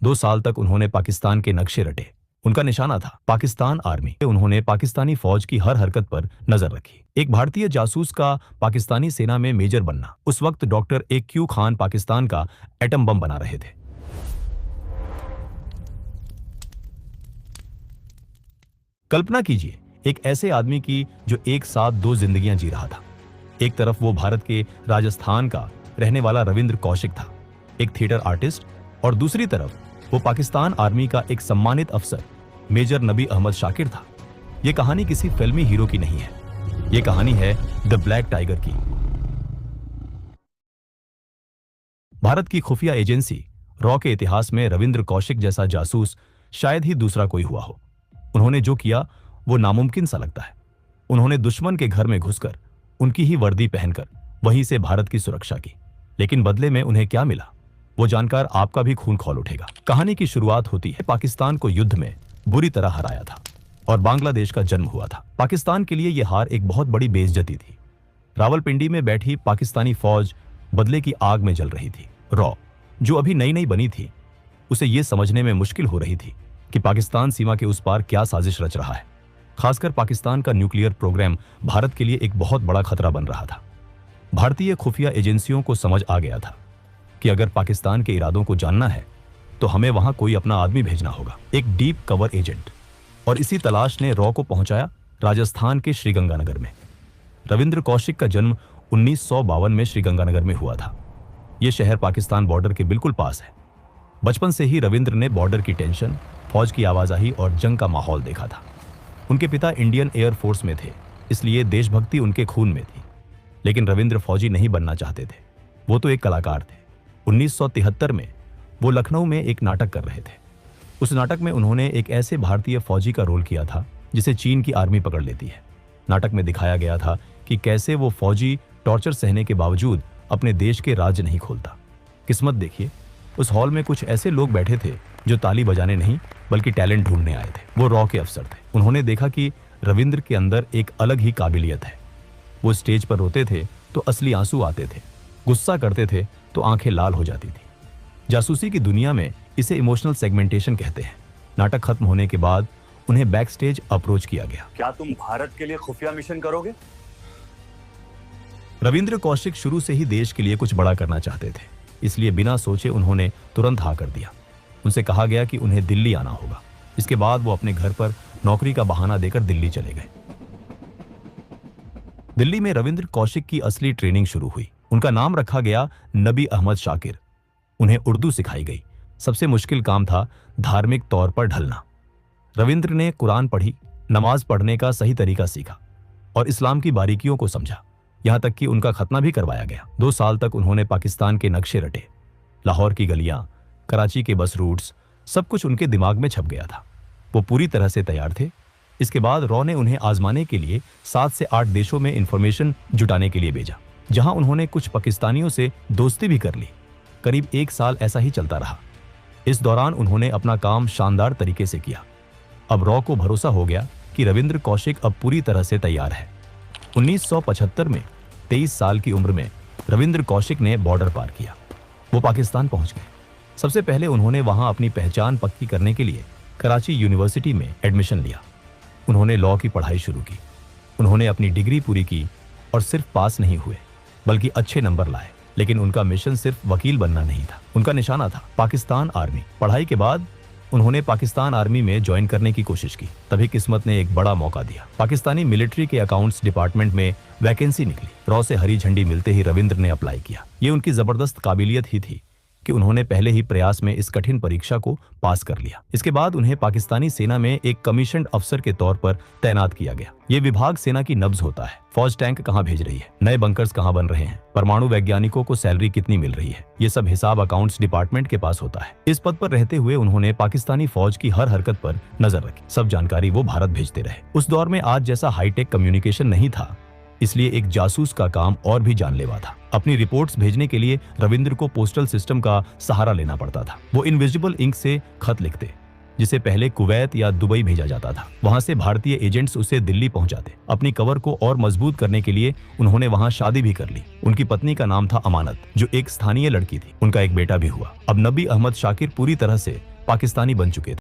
2 साल तक उन्होंने पाकिस्तान के नक्शे रटे। उनका निशाना था पाकिस्तान आर्मी। उन्होंने पाकिस्तानी फौज की हर हरकत पर नजर रखी। एक भारतीय जासूस का पाकिस्तानी सेना में मेजर बनना। उस वक्त डॉक्टर AQ खान पाकिस्तान का एटम बम बना रहे थे। कल्पना कीजिए एक ऐसे आदमी की जो एक साथ 2 जिंदगियां जी रहा था। एक तरफ वो भारत के राजस्थान का रहने वाला रविंद्र कौशिक था, एक थिएटर आर्टिस्ट, और दूसरी तरफ वो पाकिस्तान आर्मी का एक सम्मानित अफसर मेजर नबी अहमद शाकिर था। ये कहानी किसी फिल्मी हीरो की नहीं है, ये कहानी है द ब्लैक टाइगर की। भारत की खुफिया एजेंसी रॉ के इतिहास में रविंद्र कौशिक जैसा जासूस शायद ही दूसरा कोई हुआ हो। उन्होंने जो किया वो नामुमकिन सा लगता है। उन्होंने दुश्मन के घर में घुसकर उनकी ही वर्दी पहनकर वहीं से भारत की सुरक्षा की। लेकिन बदले में उन्हें क्या मिला, वो जानकर आपका भी खून खौल उठेगा। कहानी की शुरुआत होती है पाकिस्तान को युद्ध में बुरी तरह हराया था और बांग्लादेश का जन्म हुआ था। पाकिस्तान के लिए यह हार एक बहुत बड़ी बेइज्जती थी। रावलपिंडी में बैठी पाकिस्तानी फौज बदले की आग में जल रही थी। रॉ, जो अभी नई नई बनी थी, उसे यह समझने में मुश्किल हो रही थी कि पाकिस्तान सीमा के उस पार क्या साजिश रच रहा है। खासकर पाकिस्तान का न्यूक्लियर प्रोग्राम भारत के लिए एक बहुत बड़ा खतरा बन रहा था। भारतीय खुफिया एजेंसियों को समझ आ गया था कि अगर पाकिस्तान के इरादों को जानना है तो हमें वहां कोई अपना आदमी भेजना होगा, एक डीप कवर एजेंट। और इसी तलाश ने रॉ को पहुंचाया राजस्थान के श्रीगंगानगर में। रविंद्र कौशिक का जन्म 1952 में श्रीगंगानगर में हुआ था। यह शहर पाकिस्तान बॉर्डर के बिल्कुल पास है। बचपन से ही रविंद्र ने बॉर्डर की टेंशन, फौज की आवाजाही और जंग का माहौल देखा था। उनके पिता इंडियन एयर फोर्स में थे, इसलिए देशभक्ति उनके खून में थी। लेकिन रविंद्र फौजी नहीं बनना चाहते थे, वो तो एक कलाकार थे। 1973 में वो लखनऊ में एक नाटक कर रहे थे। उस नाटक में उन्होंने एक ऐसे भारतीय फौजी का रोल किया था जिसे चीन की आर्मी पकड़ लेती है। नाटक में दिखाया गया था कि कैसे वो फौजी टॉर्चर सहने के बावजूद अपने देश के राज नहीं खोलता। किस्मत देखिए, उस हॉल में कुछ ऐसे लोग बैठे थे जो ताली बजाने नहीं बल्कि टैलेंट ढूंढने आए थे। वो रॉ के अफसर थे। उन्होंने देखा कि रविंद्र के अंदर एक अलग ही काबिलियत है। वो स्टेज पर रोते थे तो असली आंसू आते थे, गुस्सा करते थे तो आंखें लाल हो जाती थी। जासूसी की दुनिया में इसे इमोशनल सेगमेंटेशन कहते हैं। नाटक खत्म होने के बाद उन्हें बैक स्टेज अप्रोच किया गया। क्या तुम भारत के लिए खुफिया मिशन करोगे? रविंद्र कौशिक शुरू से ही देश के लिए कुछ बड़ा करना चाहते थे, इसलिए बिना सोचे उन्होंने तुरंत हाँ कर दिया। उनसे कहा गया कि उन्हें दिल्ली आना होगा। इसके बाद वो अपने घर पर नौकरी का बहाना देकर दिल्ली चले गए। दिल्ली में रविंद्र कौशिक की असली ट्रेनिंग शुरू हुई। उनका नाम रखा गया नबी अहमद शाकिर। उन्हें उर्दू सिखाई गई। सबसे मुश्किल काम था धार्मिक तौर पर ढलना। रविंद्र ने कुरान पढ़ी, नमाज पढ़ने का सही तरीका सीखा और इस्लाम की बारीकियों को समझा। यहां तक कि उनका खतना भी करवाया गया। 2 साल तक उन्होंने पाकिस्तान के नक्शे रटे। लाहौर की गलियां, कराची के बस रूट्स, सब कुछ उनके दिमाग में छप गया था। वो पूरी तरह से तैयार थे। इसके बाद रॉ ने उन्हें आजमाने के लिए 7 से 8 देशों में इंफॉर्मेशन जुटाने के लिए भेजा, जहां उन्होंने कुछ पाकिस्तानियों से दोस्ती भी कर ली। करीब 1 साल ऐसा ही चलता रहा। इस दौरान उन्होंने अपना काम शानदार तरीके से किया। अब रॉ को भरोसा हो गया कि रविंद्र कौशिक अब पूरी तरह से तैयार है। 1975 में 23 साल की उम्र में रविंद्र कौशिक ने बॉर्डर पार किया। वो पाकिस्तान पहुंच गए। सबसे पहले उन्होंने वहां अपनी पहचान पक्की करने के लिए कराची यूनिवर्सिटी में एडमिशन लिया। उन्होंने लॉ की पढ़ाई शुरू की। उन्होंने अपनी डिग्री पूरी की और सिर्फ पास नहीं हुए बल्कि अच्छे नंबर लाए। लेकिन उनका मिशन सिर्फ वकील बनना नहीं था, उनका निशाना था पाकिस्तान आर्मी। पढ़ाई के बाद उन्होंने पाकिस्तान आर्मी में ज्वाइन करने की कोशिश की। तभी किस्मत ने एक बड़ा मौका दिया। पाकिस्तानी मिलिट्री के अकाउंट्स डिपार्टमेंट में वैकेंसी निकली। रॉ से हरी झंडी मिलते ही रविंद्र ने अप्लाई किया। ये उनकी जबरदस्त काबिलियत ही थी कि उन्होंने पहले ही प्रयास में इस कठिन परीक्षा को पास कर लिया। इसके बाद उन्हें पाकिस्तानी सेना में एक कमीशन्ड अफसर के तौर पर तैनात किया गया। ये विभाग सेना की नब्ज होता है। फौज टैंक कहां भेज रही है, नए बंकर्स कहां बन रहे हैं, परमाणु वैज्ञानिकों को सैलरी कितनी मिल रही है, ये सब हिसाब अकाउंट्स डिपार्टमेंट के पास होता है। इस पद पर रहते हुए उन्होंने पाकिस्तानी फौज की हर हरकत पर नजर रखी। सब जानकारी वो भारत भेजते रहे। उस दौर में आज जैसा हाईटेक कम्युनिकेशन नहीं था, इसलिए एक जासूस का काम और भी जानलेवा था। अपनी रिपोर्ट्स भेजने के लिए रविंद्र को पोस्टल सिस्टम का सहारा लेना पड़ता था। वो इनविजिबल इंक से खत लिखते, जिसे पहले कुवैत या दुबई भेजा जाता था। वहां से भारतीय एजेंट्स उसे दिल्ली पहुंचाते। अपनी कवर को और मजबूत करने के लिए उन्होंने वहां शादी भी कर ली। उनकी पत्नी का नाम था अमानत, जो एक स्थानीय लड़की थी। उनका एक बेटा भी हुआ। अब नबी अहमद शाकिर पूरी तरह से पाकिस्तानी बन चुके थे।